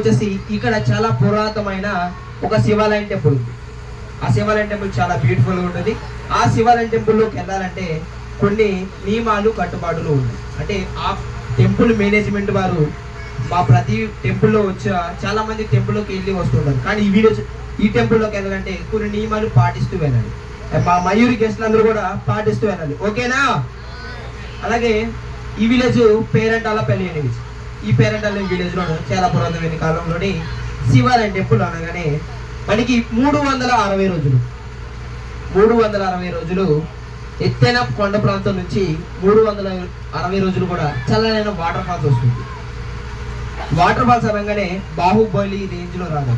వచ్చేసి ఇక్కడ చాలా పురాతనమైన ఒక శివాలయం టెంపుల్ ఉంది. ఆ శివాలయం టెంపుల్ చాలా బ్యూటిఫుల్గా ఉంటుంది. ఆ శివాలయం టెంపుల్లోకి వెళ్ళాలంటే కొన్ని నియమాలు కట్టుబాటులు ఉన్నాయి. అంటే ఆ టెంపుల్ మేనేజ్మెంట్ వారు మా ప్రతి టెంపుల్లో వచ్చా చాలా మంది టెంపుల్లోకి వెళ్ళి వస్తుంటారు. కానీ ఈ టెంపుల్లోకి వెళ్ళాలంటే కొన్ని నియమాలు పాటిస్తూ వెళ్ళాలి. మా మయూరి గెస్ట్లు అందరూ కూడా పాటిస్తూ వెళ్ళాలి. ఓకేనా? అలాగే ఈ విలేజ్ పేరంటాలపల్లి అనే విలేజ్. ఈ పేరంటాల విలేజ్లో చాలా పురాతనమైన కాలంలోని శివాలయం టెంపుల్ అనగానే మనకి 360 రోజులు ఎత్తైన కొండ ప్రాంతం నుంచి 360 రోజులు కూడా చల్లనైన వాటర్ ఫాల్స్ వస్తుంది. వాటర్ ఫాల్స్ అనగానే బాహుబలి రేంజ్లో రాదు.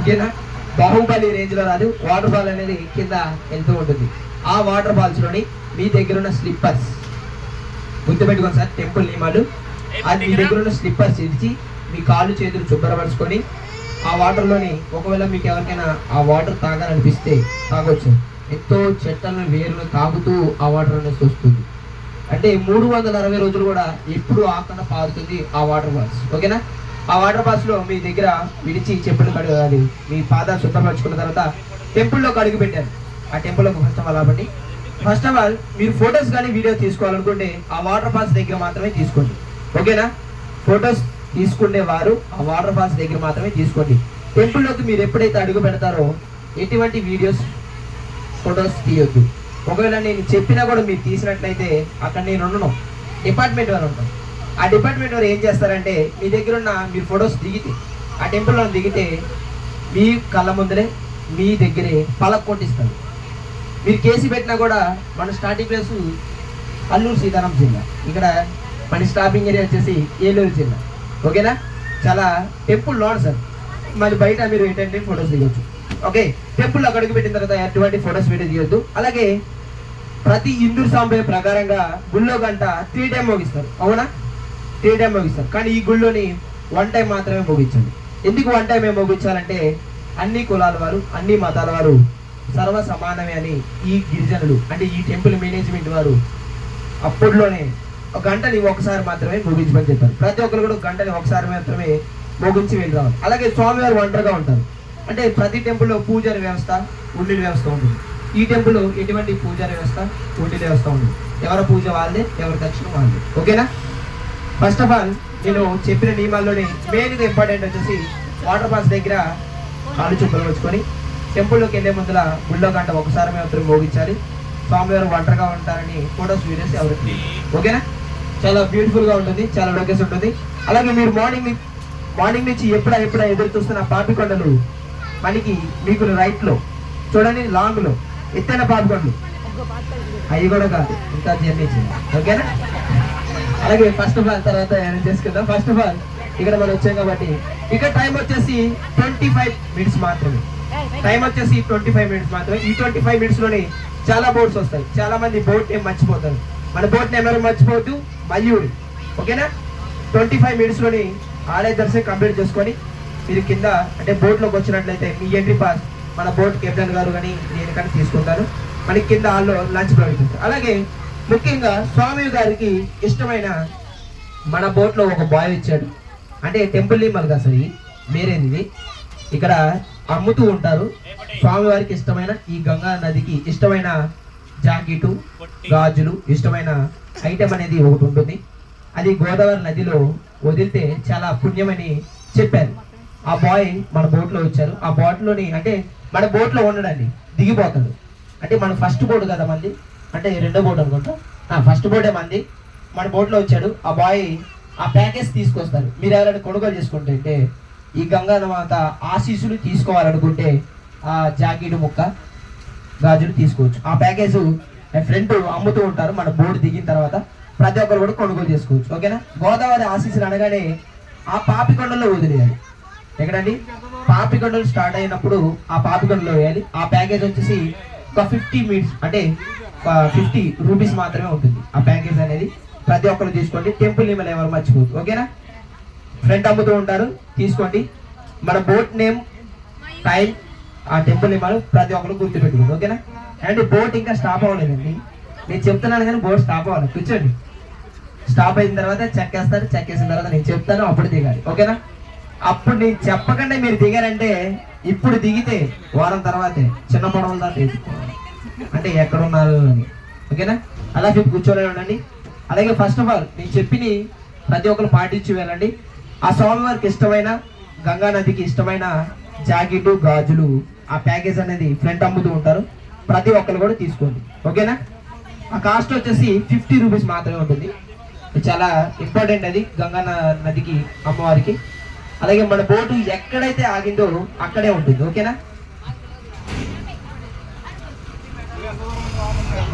ఓకేనా? బాహుబలి రేంజ్లో రాదు. వాటర్ ఫాల్ అనేది కింద వెళ్తూ ఉంటుంది. ఆ వాటర్ ఫాల్స్లోని మీ దగ్గర ఉన్న స్లిప్పర్స్ గుర్తుపెట్టుకోండి సార్, టెంపుల్ నియమాలు. అది మీ దగ్గర ఉన్న స్లిప్పర్స్ ఇచ్చి మీ కాళ్ళు చేతులు శుభ్రపరచుకొని ఆ వాటర్లోని ఒకవేళ మీకు ఎవరికైనా ఆ వాటర్ తాగాలనిపిస్తే తాగొచ్చు. ఎంతో చెట్లను వేరును తాగుతూ ఆ వాటర్ అనేది వస్తుంది. అంటే 360 రోజులు కూడా ఎప్పుడు ఆకుండా పారుతుంది ఆ వాటర్ ఫాల్స్. ఓకేనా? ఆ వాటర్ ఫాల్స్ లో మీ దగ్గర విడిచి చెప్పులు కడగాలి. మీ పాదాలు శుభ్రపరచుకున్న తర్వాత టెంపుల్లోకి అడుగు పెట్టారు. ఆ టెంపుల్లోకి ఫస్ట్ ఆఫ్ ఆల్ మీరు ఫొటోస్ కానీ వీడియో తీసుకోవాలనుకుంటే ఆ వాటర్ ఫాల్స్ దగ్గర మాత్రమే తీసుకోండి. ఓకేనా? ఫొటోస్ తీసుకునే వారు ఆ వాటర్ ఫాల్స్ దగ్గర మాత్రమే తీసుకోండి. టెంపుల్లోకి మీరు ఎప్పుడైతే అడుగు పెడతారో ఎటువంటి వీడియోస్ ఫొటోస్ తీయొద్దు. ఒకవేళ నేను చెప్పినా కూడా మీరు తీసినట్లయితే అక్కడ నేను ఉండను, డిపార్ట్మెంట్ వారు ఉంటాను. ఆ డిపార్ట్మెంట్ వారు ఏం చేస్తారంటే మీ దగ్గర ఉన్న మీరు ఫొటోస్ దిగితే ఆ టెంపుల్లో దిగితే మీ కళ్ళ ముందరే మీ దగ్గరే పలక కొట్టిస్తారు. మీరు కేసు పెట్టినా కూడా మన స్టార్టింగ్ ప్లేస్ అల్లూరు సీతారాం జిల్లా, ఇక్కడ మన స్టాపింగ్ ఏరియా వచ్చేసి ఏలూరు జిల్లా. ఓకేనా? చాలా టెంపుల్ లోన్ సార్. మరి బయట మీరు ఏంటంటే ఫొటోస్ దిగొచ్చు. ఓకే? టెంపుల్ అక్కడికి పెట్టిన తర్వాత ఎటువంటి ఫొటోస్ వీడియో తీయొద్దు. అలాగే ప్రతి హిందూ సాంప్రదాయ ప్రకారంగా గుళ్ళో గంట 3 టైం మోగిస్తారు. అవునా? 3 టైం మోగిస్తారు. కానీ ఈ గుళ్ళోని 1 టైం మాత్రమే మోగించండి. ఎందుకు 1 టైమే మోగించాలంటే అన్ని కులాల వారు అన్ని మతాల వారు సర్వ సమానమే అని ఈ గిరిజనులు అంటే ఈ టెంపుల్ మేనేజ్మెంట్ వారు అప్పట్లోనే ఒక గంటని ఒకసారి మాత్రమే మోగించమని చెప్పారు. ప్రతి ఒక్కరు కూడా గంటని ఒకసారి మాత్రమే మోగించి వెళ్ళి రావాలి. అలాగే స్వామివారు ఒంటరిగా ఉంటారు. అంటే ప్రతి టెంపుల్లో పూజారి వ్యవస్థ ఉండీల వ్యవస్థ ఉంటుంది. ఈ టెంపుల్ ఎటువంటి పూజారి వ్యవస్థ ఉండీల వ్యవస్థ ఉంటుంది. ఎవరి పూజ వాళ్ళే, ఎవరి దక్షిణ వాళ్ళే. ఓకేనా? ఫస్ట్ ఆఫ్ ఆల్ నేను చెప్పిన నియమాల్లోనే మెయిన్గా ఇంపార్టెంట్ వచ్చేసి వాటర్ ఫాల్స్ దగ్గర కాళ్ళు చుక్కలు వచ్చుకొని టెంపుల్లోకి వెళ్ళే ముందుల గుళ్ళో గంట ఒకసారి మాత్రం మోగించాలి. స్వామివారు ఒంటరిగా ఉంటారని ఫోటోస్ వీడియోస్ ఎవరికి. ఓకేనా? చాలా బ్యూటిఫుల్గా ఉంటుంది, చాలా లొకేషన్ ఉంటుంది. అలాగే మీరు మార్నింగ్ నుంచి ఎప్పుడా ఎదురు చూస్తున్న పాపికొండలు మనకి మీకు రైట్లో చూడండి, లాంగ్లో ఎత్తైన పాపికొండలు అవి కూడా కాదు, ఇంకా జర్నీ చేయాలి. ఓకేనా? అలాగే ఫస్ట్ ఆఫ్ ఆల్ తర్వాత ఏం చేసుకుందాం. ఫస్ట్ ఆఫ్ ఆల్ ఇక్కడ మనం వచ్చాం కాబట్టి ఇక్కడ టైం వచ్చేసి 25 మినిట్స్ మాత్రమే. టైం వచ్చేసి 25 మినిట్స్ మాత్రమే. ఈ 25 మినిట్స్ లోనే చాలా బోట్స్ వస్తాయి. చాలా మంది బోట్ నేమ్ మర్చిపోతారు. మన బోట్ నేమ్ ఎవరు మర్చిపోవద్దు, మయూరి. ఓకేనా? 25 మినిట్స్ లోని ఆలయ దర్శనం కంప్లీట్ చేసుకొని మీరు కింద అంటే బోట్లోకి వచ్చినట్లయితే మీ ఎంట్రీ పాస్ మన బోట్ కెప్టెన్ గారు కానీ నేను కానీ తీసుకుంటారు. మనకి కింద హాల్లో లంచ్ ప్రొవైడ్ చేస్తారు. అలాగే ముఖ్యంగా స్వామి గారికి ఇష్టమైన మన బోట్లో ఒక బాయ్ ఇచ్చాడు. అంటే టెంపుల్ నియమాలు కదా సార్, వేరేది ఇక్కడ అమ్ముతూ ఉంటారు. స్వామివారికి ఇష్టమైన ఈ గంగా నదికి ఇష్టమైన జాకెటు, గాజులు, ఇష్టమైన ఐటెం అనేది ఒకటి ఉంటుంది. అది గోదావరి నదిలో వదిలితే చాలా పుణ్యమని చెప్పారు. ఆ బాయ్ మన బోట్లో వచ్చారు. ఆ బోట్లోని అంటే మన బోట్లో ఉండడండి దిగిపోతాడు. అంటే మన ఫస్ట్ బోట్ కదా మంది, అంటే రెండో బోట్ అనుకుంటా, ఫస్ట్ బోటే మంది. మన బోట్లో వచ్చాడు. ఆ బాయ్ ఆ ప్యాకేజ్ తీసుకొస్తారు. మీరు ఎవరైనా కొనుగోలు చేసుకుంటే ఈ గంగామాత ఆశీస్సులు తీసుకోవాలనుకుంటే ఆ జాకెట్ ముక్క, గాజులు తీసుకోవచ్చు. ఆ ప్యాకేజ్ ఫ్రెండ్ అమ్ముతూ ఉంటారు. మన బోర్డు దిగిన తర్వాత ప్రతి ఒక్కరు కూడా కొనుగోలు చేసుకోవచ్చు. ఓకేనా? గోదావరి ఆశీస్సులు అనగానే ఆ పాపికొండలో వదిలేయాలి. ఎక్కడండి? పాపికొండలు స్టార్ట్ అయినప్పుడు ఆ పాపికొండలో వేయాలి. ఆ ప్యాకేజ్ వచ్చేసి ఒక 50 మినిట్స్ అంటే 50 రూపీస్ మాత్రమే ఉంటుంది ఆ ప్యాకేజ్ అనేది. ప్రతి ఒక్కరు తీసుకోండి. టెంపుల్ నేమ్ ఎవరు మర్చిపోదు. ఓకేనా? ఫ్రెండ్ అమ్ముతూ ఉంటారు, తీసుకోండి. మన బోట్ నేమ్, టైం, ఆ టెంపుల్ నేమ్ ప్రతి ఒక్కరు గుర్తుపెట్టుకోండి. ఓకేనా? అండ్ బోట్ ఇంకా స్టాప్ అవ్వలేదండి, నేను చెప్తున్నాను కానీ బోట్ స్టాప్ అవ్వాలి. కూర్చోండి. స్టాప్ అయిన తర్వాత చెక్ వేస్తారు. చెక్ వేసిన తర్వాత నేను చెప్తాను, అప్పుడు దిగాలి. ఓకేనా? అప్పుడు నేను చెప్పకుండా మీరు దిగారంటే ఇప్పుడు దిగితే వారం తర్వాతే చిన్న పొడవల దాకా తీసుకోవాలి. అంటే ఎక్కడ ఉన్నారు అని. ఓకేనా? అలా చెప్పి కూర్చొని ఉండండి. అలాగే ఫస్ట్ ఆఫ్ ఆల్ నేను చెప్పిని ప్రతి ఒక్కరు పాటించి వెళ్ళండి. ఆ స్వామివారికి ఇష్టమైన గంగా నదికి ఇష్టమైన జాకెట్ గాజులు ఆ ప్యాకేజ్ అనేది ఫ్రంట్ అమ్ముతూ ఉంటారు. ప్రతి ఒక్కరు కూడా తీసుకోండి. ఓకేనా? ఆ కాస్ట్ వచ్చేసి 50 రూపీస్ మాత్రమే ఉంటుంది. చాలా ఇంపార్టెంట్ అది గంగా నదికి అమ్మవారికి. అలాగే మన బోటు ఎక్కడైతే ఆగిందో అక్కడే ఉంటుంది. ఓకేనా?